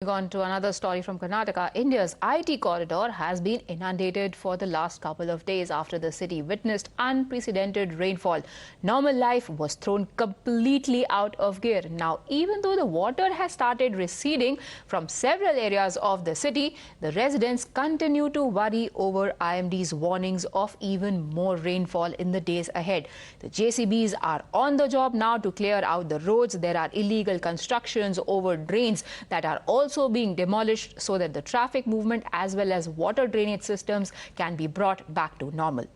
On to another story from Karnataka. India's IT corridor has been inundated for the last couple of days after the city witnessed unprecedented rainfall. Normal life was thrown completely out of gear. Now, even though the water has started receding from several areas of the city, the residents continue to worry over IMD's warnings of even more rainfall in the days ahead. The JCBs are on the job now to clear out the roads. There are illegal constructions over drains that are also being demolished so that the traffic movement as well as water drainage systems can be brought back to normal.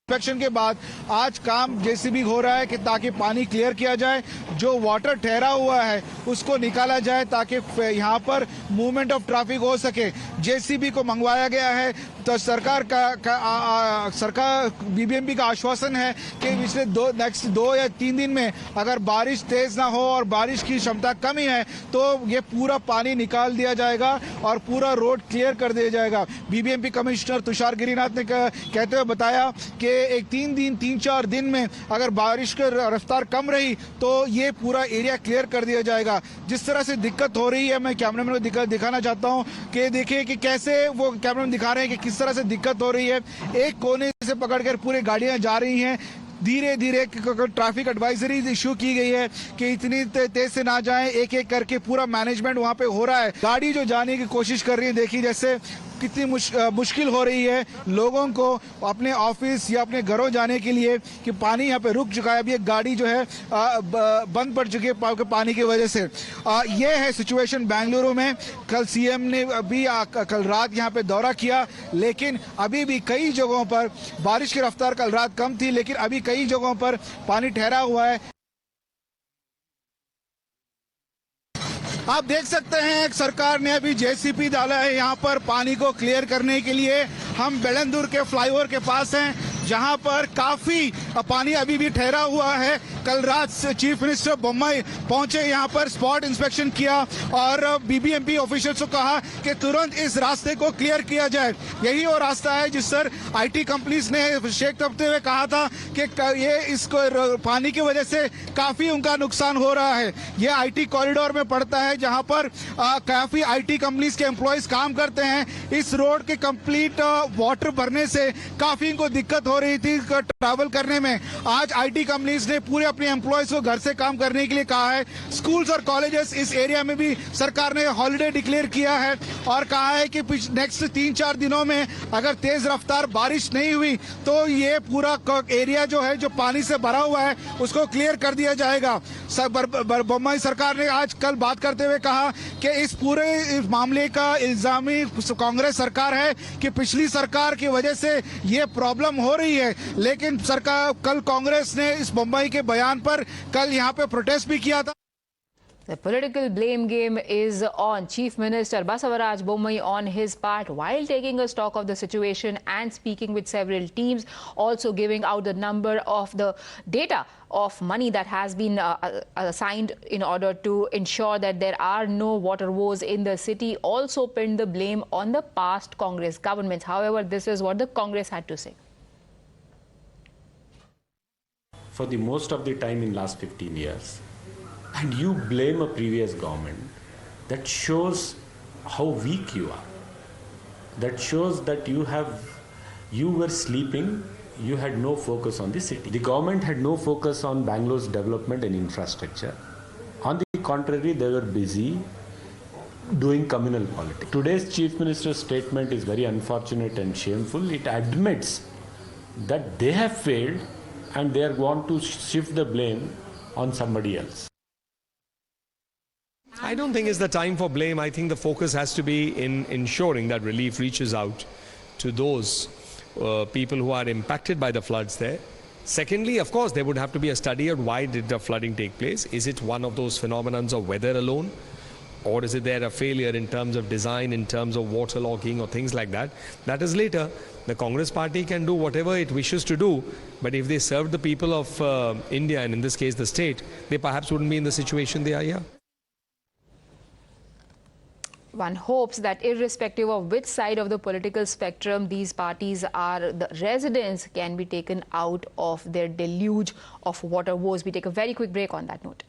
Inspection के बाद आज काम JCB हो रहा है कि ताकि पानी क्लियर किया जाए, जो वाटर ठहरा हुआ है उसको निकाला जाए ताकि यहाँ पर मूवमेंट ऑफ ट्रैफिक हो सके। जेसीबी को मंगवाया गया है तो सरकार बीबीएमपी का आश्वासन है कि पिछले नेक्स्ट 2 या 3 दिन में अगर बारिश तेज ना हो और बारिश की क्षमता कमी है तो ये पूरा पानी निकाल दिया जाएगा और पूरा रोड क्लियर कर दिया जाएगा। बीबीएमपी कमिश्नर तुषार गिरिनाथ ने कहते हुए बताया कि एक 3-4 दिन में अगर बारिश की रफ्तार कम रही तो ये पूरा एरिया क्लियर कर दिया जाएगा। जिस तरह से दिक्कत हो रही है, मैं कैमरामैन को दिखाना चाहता हूं कि देखिए कि कैसे वो कैमरामैन दिखा रहे हैं कि किस तरह से दिक्कत हो रही है। एक कोने से पकड़कर पूरी गाड़ियां जा रही हैं। धीरे धीरे ट्रैफिक एडवाइजरी इशू की गई है कि इतनी तेज से ना जाएं, एक एक करके पूरा मैनेजमेंट वहां पे हो रहा है। गाड़ी जो जाने की कोशिश कर रही है, देखिए जैसे कितनी मुश्किल हो रही है लोगों को अपने ऑफिस या अपने घरों जाने के लिए कि पानी यहाँ पे रुक चुका है। अभी एक गाड़ी जो है बंद पड़ चुकी है पानी की वजह से। ये है सिचुएशन बेंगलुरु में। कल सीएम ने अभी कल रात यहाँ पे दौरा किया, लेकिन अभी भी कई जगहों पर बारिश की रफ्तार कल रात कम थी, लेकिन अभी कई जगहों पर पानी ठहरा हुआ है। आप देख सकते हैं सरकार ने अभी जेसीबी डाला है यहाँ पर पानी को क्लियर करने के लिए। हम बेलंदूर के फ्लाईओवर के पास हैं जहां पर काफी पानी अभी भी ठहरा हुआ है। कल रात से चीफ मिनिस्टर बोम्मई पहुंचे यहाँ पर, स्पॉट इंस्पेक्शन किया और बीबीएमपी ऑफिशियल्स को कहा कि तुरंत इस रास्ते को क्लियर किया जाए। यही वो रास्ता है जिस पर आईटी कंपनीज ने शेख तपते हुए कहा था कि ये इसको पानी की वजह से काफी उनका नुकसान हो रहा है। ये आईटी कॉरिडोर में पड़ता है जहां पर काफी आईटी कंपनीज के एम्प्लॉयज काम करते हैं। इस रोड के कंप्लीट वाटर भरने से काफी इनको दिक्कत हो रही थी ट्रैवल करने में। आज आईटी कंपनीज ने पूरे अपने एम्प्लॉयज को घर से काम करने के लिए कहा है। स्कूल्स और कॉलेजेस इस एरिया में भी सरकार ने हॉलिडे डिक्लेयर किया है और कहा है कि नेक्स्ट 3-4 दिनों में अगर तेज रफ्तार बारिश नहीं हुई तो ये पूरा एरिया जो है जो पानी से भरा हुआ है उसको क्लियर कर दिया जाएगा। बोम्मई सरकार ने आज कल बात करते हुए कहा कि इस पूरे मामले का इल्जामी कांग्रेस सरकार है कि पिछली सरकार की वजह से ये प्रॉब्लम हो रही है। लेकिन सरकार कल कांग्रेस ने इस मुंबई के बयान पर कल यहाँ पे प्रोटेस्ट भी किया था। The political blame game is on. Chief Minister Basavaraj Bommai on his part, while taking a stock of the situation and speaking with several teams, also giving out the number of the data of money that has been assigned in order to ensure that there are no water woes in the city, also pinned the blame on the past Congress governments. However, this is what the Congress had to say. For the most of the time in last 15 years, and you blame a previous government, that shows how weak you are. That shows that you were sleeping, you had no focus on the city. The government had no focus on Bangalore's development and infrastructure. On the contrary, they were busy doing communal politics. Today's Chief Minister's statement is very unfortunate and shameful. It admits that they have failed and they want to shift the blame on somebody else. I don't think it's the time for blame. I think the focus has to be in ensuring that relief reaches out to those people who are impacted by the floods there. Secondly, of course, there would have to be a study of why did the flooding take place. Is it one of those phenomena of weather alone? Or is it there a failure in terms of design, in terms of waterlogging or things like that? That is later. The Congress party can do whatever it wishes to do, but if they served the people of India, and in this case the state, they perhaps wouldn't be in the situation they are here. One hopes that irrespective of which side of the political spectrum these parties are, the residents can be taken out of their deluge of water woes. We take a very quick break on that note.